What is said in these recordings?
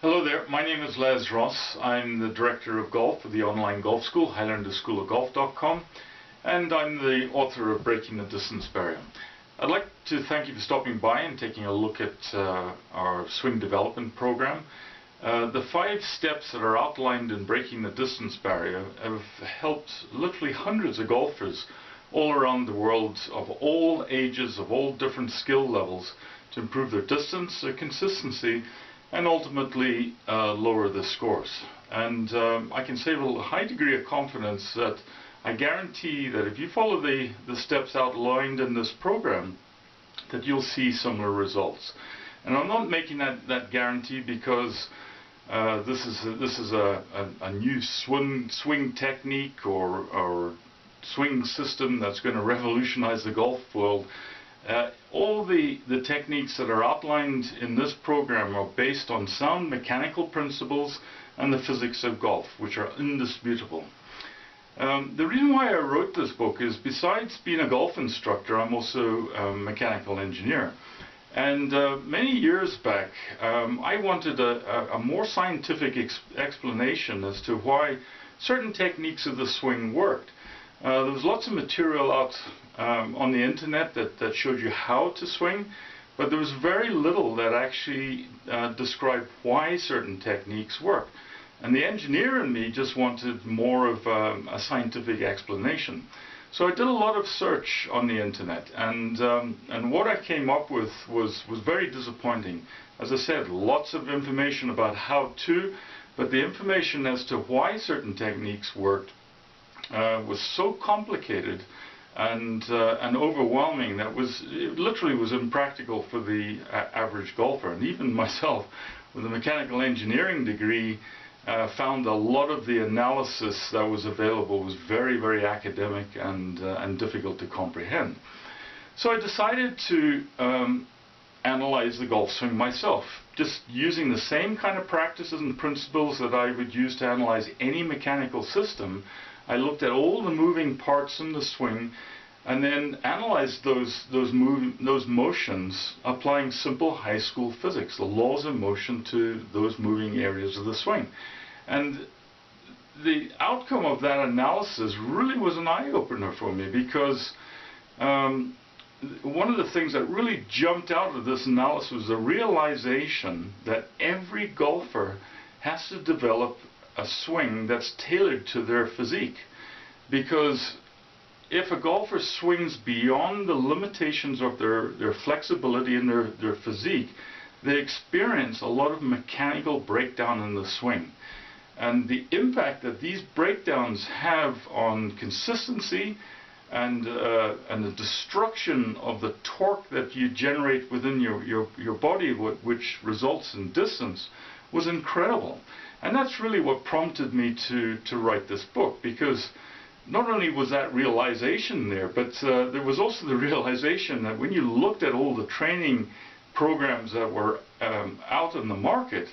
Hello there, my name is Les Ross. I'm the Director of Golf for the online golf school, HighlanderSchoolofGolf.com, and I'm the author of Breaking the Distance Barrier. I'd like to thank you for stopping by and taking a look at our swing development program. The 5 steps that are outlined in Breaking the Distance Barrier have helped literally hundreds of golfers all around the world of all ages, of all different skill levels, to improve their distance, their consistency, and ultimately lower the scores. And I can say with a high degree of confidence that I guarantee that if you follow the steps outlined in this program, that you'll see similar results. And I'm not making that guarantee because this is a new swing technique or swing system that's going to revolutionize the golf world. All the techniques that are outlined in this program are based on sound mechanical principles and the physics of golf, which are indisputable. The reason why I wrote this book is, besides being a golf instructor, I'm also a mechanical engineer. And many years back, I wanted a more scientific explanation as to why certain techniques of the swing worked. There was lots of material out on the internet that showed you how to swing, but there was very little that actually described why certain techniques work. And the engineer in me just wanted more of a scientific explanation. So I did a lot of search on the internet, and what I came up with was very disappointing. As I said, lots of information about how to, but the information as to why certain techniques worked was so complicated and overwhelming that it literally was impractical for the average golfer. And even myself, with a mechanical engineering degree, found a lot of the analysis that was available was very, very academic and difficult to comprehend. So I decided to analyze the golf swing myself, just using the same kind of practices and principles that I would use to analyze any mechanical system. I looked at all the moving parts in the swing and then analyzed those motions, applying simple high school physics, the laws of motion, to those moving areas of the swing. And the outcome of that analysis really was an eye-opener for me, because one of the things that really jumped out of this analysis was the realization that every golfer has to develop a swing that's tailored to their physique. Because if a golfer swings beyond the limitations of their flexibility and their physique, they experience a lot of mechanical breakdown in the swing. And the impact that these breakdowns have on consistency and the destruction of the torque that you generate within your body, which results in distance, was incredible. And that's really what prompted me to write this book, because not only was that realization there, but there was also the realization that when you looked at all the training programs that were out in the market,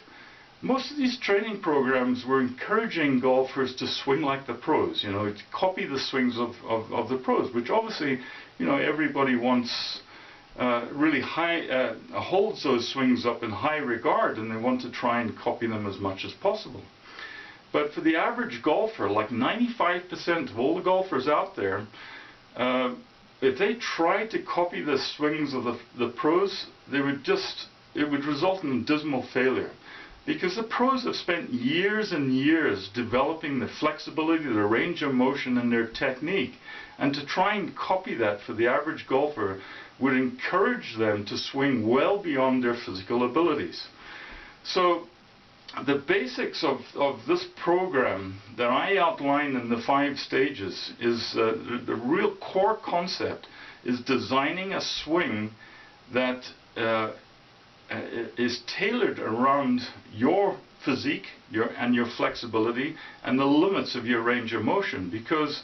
most of these training programs were encouraging golfers to swing like the pros, to copy the swings of the pros, which obviously, everybody wants really high, holds those swings up in high regard, and they want to try and copy them as much as possible. But for the average golfer, like 95% of all the golfers out there, if they tried to copy the swings of the pros, it would result in dismal failure. Because the pros have spent years and years developing the flexibility, their range of motion, and their technique. And to try and copy that for the average golfer would encourage them to swing well beyond their physical abilities. So the basics of this program that I outline in the 5 stages is the real core concept is designing a swing that is tailored around your physique and your flexibility and the limits of your range of motion. Because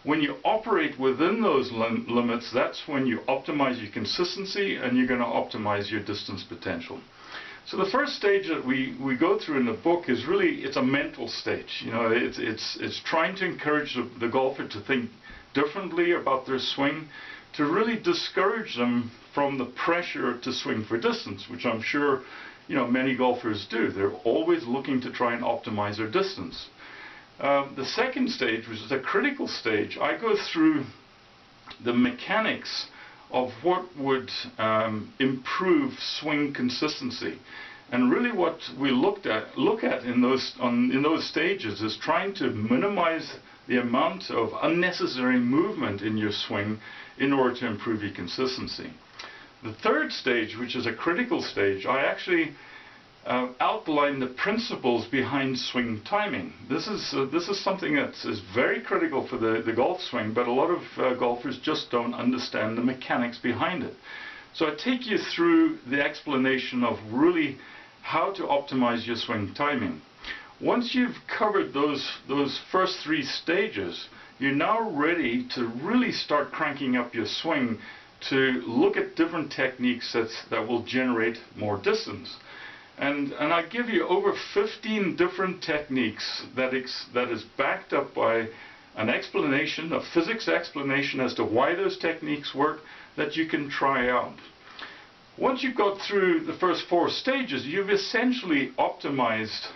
when you operate within those limits, that's when you optimize your consistency and you're going to optimize your distance potential. So the first stage that we go through in the book is really, it's a mental stage. It's trying to encourage the golfer to think differently about their swing, to really discourage them from the pressure to swing for distance, which I'm sure many golfers do. They're always looking to try and optimize their distance. The second stage, which is a critical stage, I go through the mechanics of what would improve swing consistency. And really what we look at in those stages is trying to minimize the amount of unnecessary movement in your swing in order to improve your consistency. The third stage, which is a critical stage, I actually outline the principles behind swing timing. This is something that is very critical for the golf swing, but a lot of golfers just don't understand the mechanics behind it. So I take you through the explanation of really how to optimize your swing timing. Once you've covered those first three stages, you're now ready to really start cranking up your swing to look at different techniques that will generate more distance. And I give you over 15 different techniques that is backed up by an explanation, a physics explanation as to why those techniques work, that you can try out. Once you've got through the first four stages, you've essentially optimized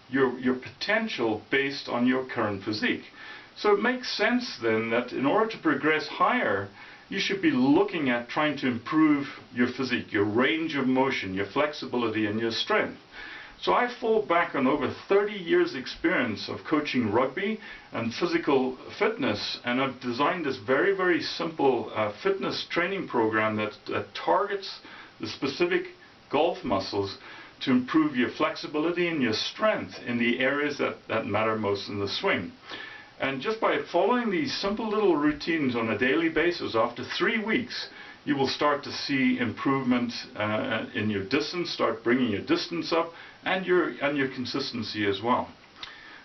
your potential based on your current physique. So it makes sense then that in order to progress higher, you should be looking at trying to improve your physique, your range of motion, your flexibility, and your strength. So I fall back on over 30 years experience of coaching rugby and physical fitness, and I've designed this very, very simple fitness training program that targets the specific golf muscles to improve your flexibility and your strength in the areas that matter most in the swing. And just by following these simple little routines on a daily basis, after 3 weeks, you will start to see improvement in your distance, start bringing your distance up, and your consistency as well.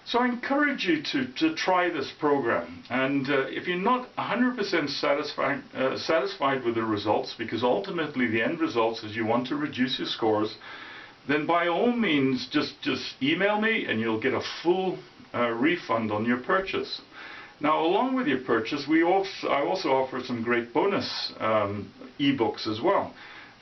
So I encourage you to try this program. And if you're not 100% satisfied with the results, because ultimately the end result is you want to reduce your scores, then by all means just email me and you'll get a full refund on your purchase. Now, along with your purchase, I also offer some great bonus ebooks as well.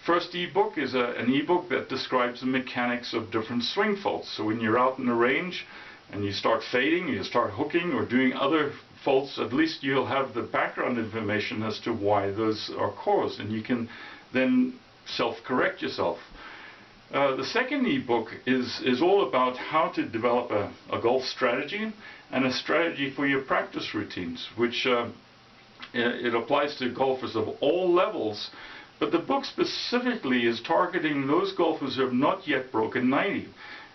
First ebook is an ebook that describes the mechanics of different swing faults. So when you're out in the range and you start fading, you start hooking or doing other faults, at least you'll have the background information as to why those are caused, and you can then self-correct yourself. The second ebook is all about how to develop a golf strategy and a strategy for your practice routines, which it applies to golfers of all levels, but the book specifically is targeting those golfers who have not yet broken 90.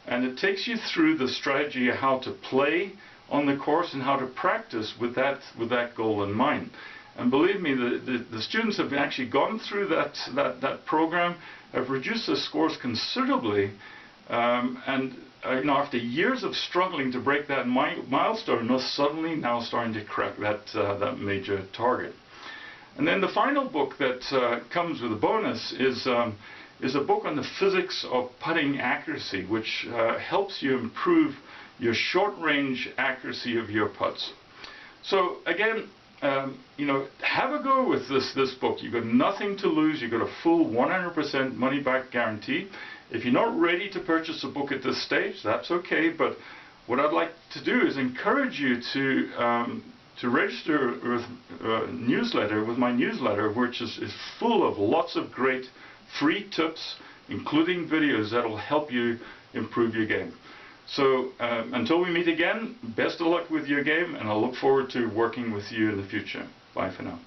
And it takes you through the strategy of how to play on the course and how to practice with that goal in mind. And believe me, the students have actually gone through that program, have reduced their scores considerably, and after years of struggling to break that milestone, they're suddenly now starting to crack that major target. And then the final book that comes with a bonus is a book on the physics of putting accuracy, which helps you improve your short-range accuracy of your putts. So again, have a go with this book. You've got nothing to lose. You've got a full 100% money-back guarantee. If you're not ready to purchase a book at this stage, that's okay. But what I'd like to do is encourage you to register with my newsletter, which is full of lots of great free tips, including videos that will help you improve your game. So until we meet again, best of luck with your game, and I look forward to working with you in the future. Bye for now.